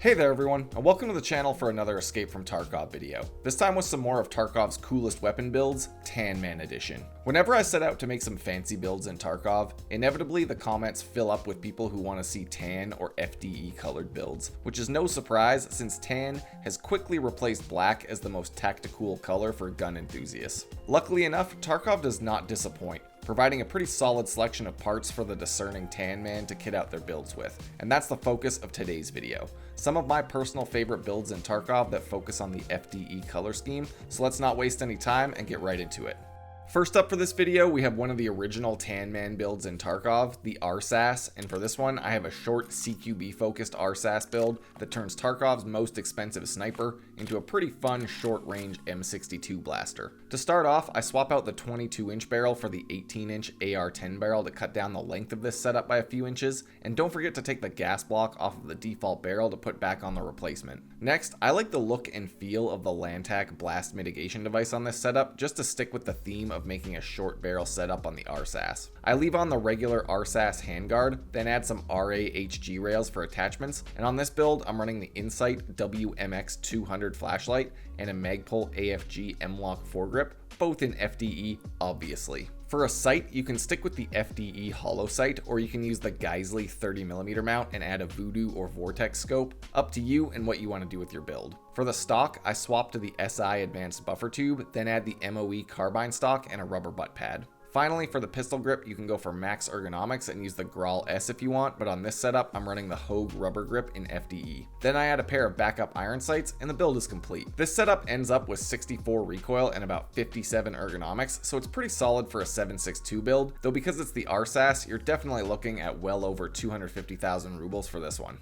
Hey there everyone, and welcome to the channel for another Escape from Tarkov video. This time with some more of Tarkov's coolest weapon builds, Tan Man Edition. Whenever I set out to make some fancy builds in Tarkov, inevitably the comments fill up with people who want to see tan or FDE colored builds, which is no surprise since tan has quickly replaced black as the most tactical color for gun enthusiasts. Luckily enough, Tarkov does not disappoint, providing a pretty solid selection of parts for the discerning tan man to kit out their builds with, and that's the focus of today's video. Some of my personal favorite builds in Tarkov that focus on the FDE color scheme, so let's not waste any time and get right into it. First up for this video, we have one of the original Tan Man builds in Tarkov, the RSASS, and for this one, I have a short CQB focused RSASS build that turns Tarkov's most expensive sniper into a pretty fun short-range M62 blaster. To start off, I swap out the 22-inch barrel for the 18-inch AR-10 barrel to cut down the length of this setup by a few inches, and don't forget to take the gas block off of the default barrel to put back on the replacement. Next, I like the look and feel of the Lantac blast mitigation device on this setup, just to stick with the theme of making a short barrel setup on the RSASS. I leave on the regular RSASS handguard, then add some RAHG rails for attachments, and on this build I'm running the Insight WMX 200 flashlight and a Magpul AFG M-Lock foregrip, both in FDE obviously. For a sight, you can stick with the FDE hollow sight, or you can use the Geissele 30mm mount and add a Voodoo or Vortex scope, up to you and what you want to do with your build. For the stock, I swap to the SI advanced buffer tube, then add the MOE carbine stock and a rubber butt pad. Finally, for the pistol grip, you can go for max ergonomics and use the Graal S if you want, but on this setup, I'm running the Hogue rubber grip in FDE. Then I add a pair of backup iron sights, and the build is complete. This setup ends up with 64 recoil and about 57 ergonomics, so it's pretty solid for a 7.62 build, though because it's the RSASS, you're definitely looking at well over 250,000 rubles for this one.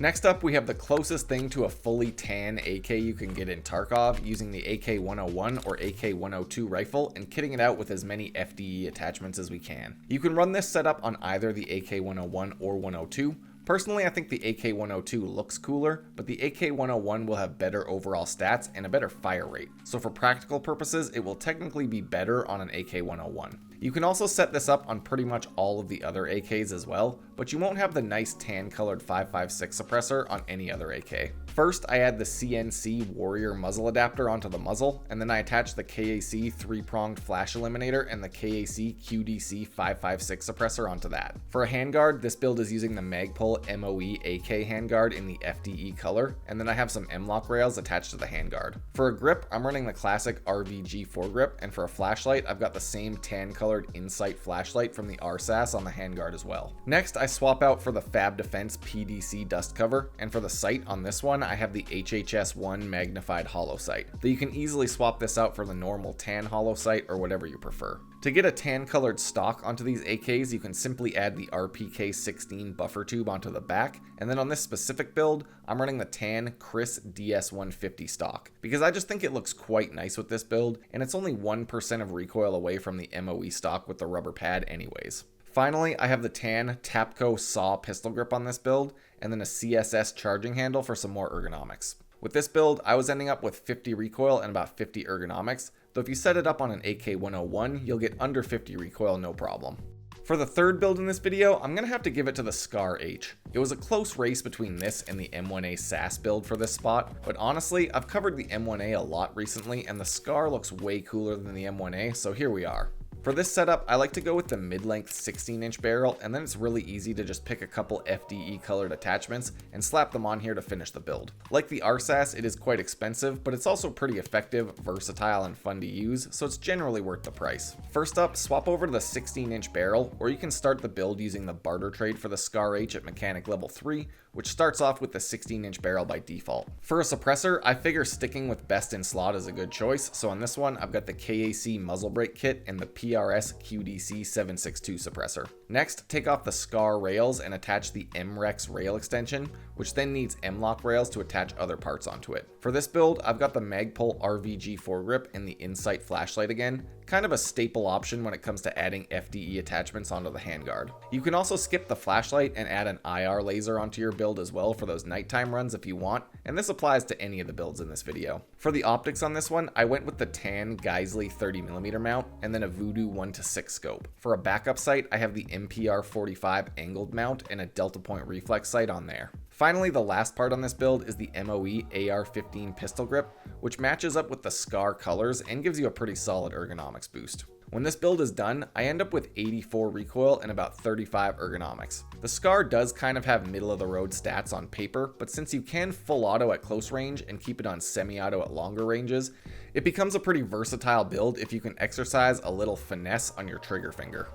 Next up, we have the closest thing to a fully tan AK you can get in Tarkov, using the AK-101 or AK-102 rifle and kitting it out with as many FDE attachments as we can. You can run this setup on either the AK-101 or 102. Personally, I think the AK-102 looks cooler, but the AK-101 will have better overall stats and a better fire rate. So for practical purposes, it will technically be better on an AK-101. You can also set this up on pretty much all of the other AKs as well, but you won't have the nice tan colored 5.56 suppressor on any other AK. First, I add the CNC Warrior muzzle adapter onto the muzzle, and then I attach the KAC 3-pronged flash eliminator and the KAC QDC 5.56 suppressor onto that. For a handguard, this build is using the Magpul MOE AK handguard in the FDE color, and then I have some M-Lock rails attached to the handguard. For a grip, I'm running the classic RVG foregrip, and for a flashlight, I've got the same tan colored Insight flashlight from the RSASS on the handguard as well. Next, I swap out for the Fab Defense PDC dust cover, and for the sight on this one, I have the HHS-1 magnified hollow sight, though you can easily swap this out for the normal tan hollow sight or whatever you prefer. To get a tan colored stock onto these AKs, you can simply add the RPK-16 buffer tube onto the back, and then on this specific build, I'm running the tan Chris DS150 stock, because I just think it looks quite nice with this build, and it's only 1% of recoil away from the MOE stock with the rubber pad anyways. Finally, I have the tan Tapco Saw pistol grip on this build, and then a CSS charging handle for some more ergonomics. With this build, I was ending up with 50 recoil and about 50 ergonomics, though if you set it up on an AK-101, you'll get under 50 recoil no problem. For the third build in this video, I'm going to have to give it to the Scar H. It was a close race between this and the M1A SAS build for this spot, but honestly, I've covered the M1A a lot recently, and the Scar looks way cooler than the M1A, so here we are. For this setup, I like to go with the mid-length 16-inch barrel, and then it's really easy to just pick a couple FDE colored attachments and slap them on here to finish the build. Like the RSASS, it is quite expensive, but it's also pretty effective, versatile, and fun to use, so it's generally worth the price. First up, swap over to the 16-inch barrel, or you can start the build using the barter trade for the Scar H at mechanic level 3, which starts off with the 16-inch barrel by default. For a suppressor, I figure sticking with best in slot is a good choice, so on this one, I've got the KAC muzzle brake kit and the PRS QDC 7.62 suppressor. Next, take off the Scar rails and attach the MREX rail extension, which then needs M-Lock rails to attach other parts onto it. For this build, I've got the Magpul RVG foregrip and the Insight flashlight again, kind of a staple option when it comes to adding FDE attachments onto the handguard. You can also skip the flashlight and add an IR laser onto your build as well for those nighttime runs if you want, and this applies to any of the builds in this video. For the optics on this one, I went with the tan Geissele 30mm mount and then a Voodoo 1:6 scope. For a backup sight, I have the MPR 45 angled mount and a Delta Point reflex sight on there. Finally, the last part on this build is the MOE AR-15 pistol grip, which matches up with the SCAR colors and gives you a pretty solid ergonomics boost. When this build is done, I end up with 84 recoil and about 35 ergonomics. The SCAR does kind of have middle of the road stats on paper, but since you can full auto at close range and keep it on semi-auto at longer ranges, it becomes a pretty versatile build if you can exercise a little finesse on your trigger finger.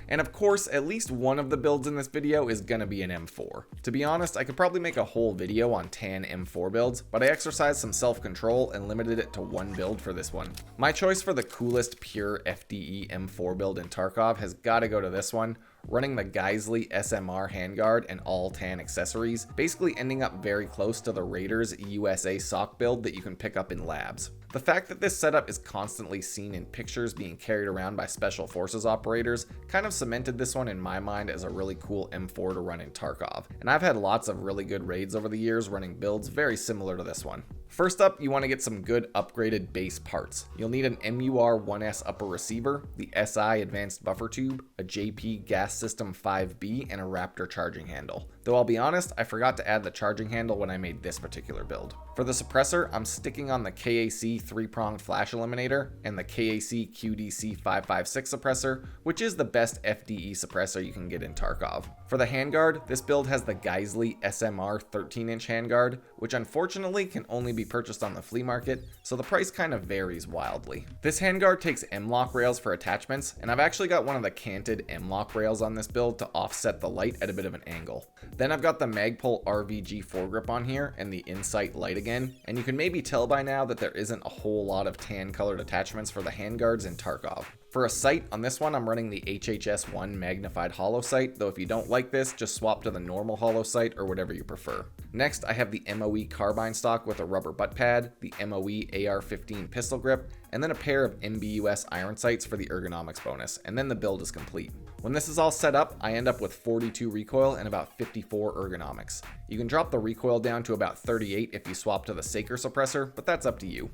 And of course, at least one of the builds in this video is gonna be an M4. To be honest, I could probably make a whole video on tan M4 builds, but I exercised some self-control and limited it to one build for this one. My choice for the coolest pure FDE M4 build in Tarkov has gotta go to this one, running the Geissele SMR handguard and all tan accessories, basically ending up very close to the Raiders USA SOC build that you can pick up in labs. The fact that this setup is constantly seen in pictures being carried around by special forces operators kind of cemented this one in my mind as a really cool M4 to run in Tarkov, and I've had lots of really good raids over the years running builds very similar to this one. First up, you want to get some good upgraded base parts. You'll need an MUR-1S upper receiver, the SI advanced buffer tube, a JP gas system 5B, and a Raptor charging handle. Though I'll be honest, I forgot to add the charging handle when I made this particular build. For the suppressor, I'm sticking on the KAC 3-pronged flash eliminator and the KAC QDC 556 suppressor, which is the best FDE suppressor you can get in Tarkov. For the handguard, this build has the Geissele SMR 13-inch handguard, which unfortunately can only be purchased on the flea market, so the price kind of varies wildly. This handguard takes M-lock rails for attachments, and I've actually got one of the canted M-lock rails on this build to offset the light at a bit of an angle. Then I've got the Magpul RVG foregrip on here and the Insight light again, and you can maybe tell by now that there isn't a whole lot of tan colored attachments for the handguards in Tarkov. For a sight, on this one I'm running the HHS-1 magnified hollow sight, though if you don't like this, just swap to the normal hollow sight or whatever you prefer. Next, I have the MOE carbine stock with a rubber butt pad, the MOE AR-15 pistol grip, and then a pair of MBUS iron sights for the ergonomics bonus, and then the build is complete. When this is all set up, I end up with 42 recoil and about 54 ergonomics. You can drop the recoil down to about 38 if you swap to the Saker suppressor, but that's up to you.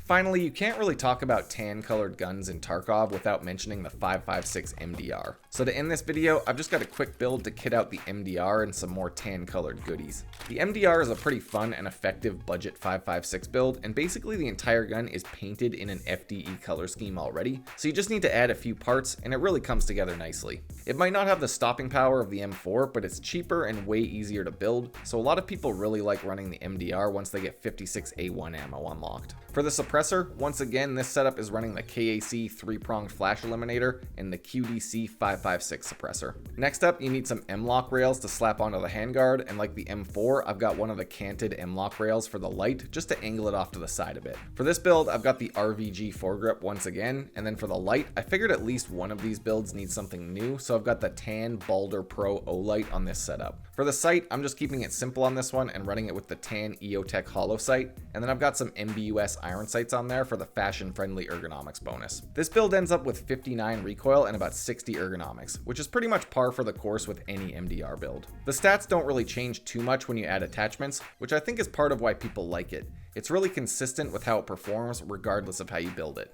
Finally, you can't really talk about tan-colored guns in Tarkov without mentioning the 556 MDR. So to end this video, I've just got a quick build to kit out the MDR and some more tan-colored goodies. The MDR is a pretty fun and effective budget 556 build, and basically the entire gun is painted in an FDE color scheme already, so you just need to add a few parts and it really comes together nicely. It might not have the stopping power of the M4, but it's cheaper and way easier to build, so a lot of people really like running the MDR once they get 56A1 ammo unlocked. For the suppressor, once again, this setup is running the KAC 3-pronged flash eliminator and the QDC 556 suppressor. Next up, you need some M-lock rails to slap onto the handguard, and like the M4, I've got one of the canted M-lock rails for the light, just to angle it off to the side a bit. For this build, I've got the RVG foregrip once again, and then for the light, I figured at least one of these builds needs something new, so I've got the tan Balder Pro O-Light on this setup. For the sight, I'm just keeping it simple on this one and running it with the tan EOTech hollow sight, and then I've got some MBUS iron sights on there for the fashion-friendly ergonomics bonus. This build ends up with 59 recoil and about 60 ergonomics, which is pretty much par for the course with any MDR build. The stats don't really change too much when you add attachments, which I think is part of why people like it. It's really consistent with how it performs regardless of how you build it.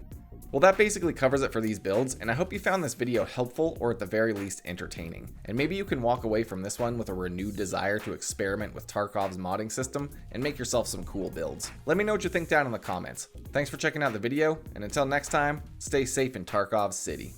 Well, that basically covers it for these builds, and I hope you found this video helpful or at the very least entertaining. And maybe you can walk away from this one with a renewed desire to experiment with Tarkov's modding system and make yourself some cool builds. Let me know what you think down in the comments. Thanks for checking out the video, and until next time, stay safe in Tarkov City.